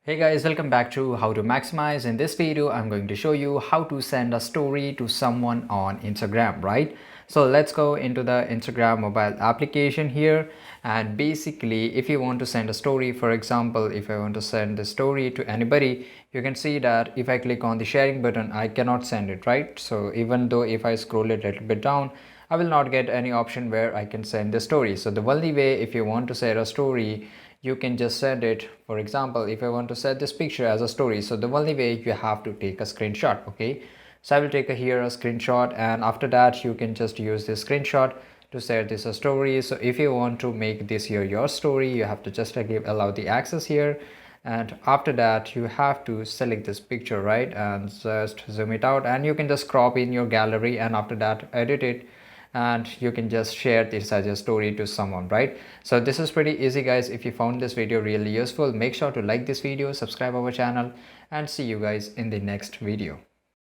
Hey guys, welcome back to How to Maximize. In this video, I'm going to show you how to send a story to someone on Instagram, right? So let's go into the Instagram mobile application here. And basically, if you want to send a story, for example, if I want to send the story to anybody, you can see that if I click on the sharing button, I cannot send it, right? So even though if I scroll it a little bit down, I will not get any option where I can send the story. So the only way, if you want to share a story, you can just send it. For example, if I want to set this picture as a story, so the only way you have to take a screenshot. Okay, so I will take here a screenshot, and after that you can just use this screenshot to share this a story. So if you want to make this here your story, you have to just allow the access here, and after that you have to select this picture, right, and just zoom it out, and you can just crop in your gallery, and after that edit it, and you can just share this as a story to someone, right? So this is pretty easy, guys. If you found this video really useful, make sure to like this video, subscribe our channel, and see you guys in the next video.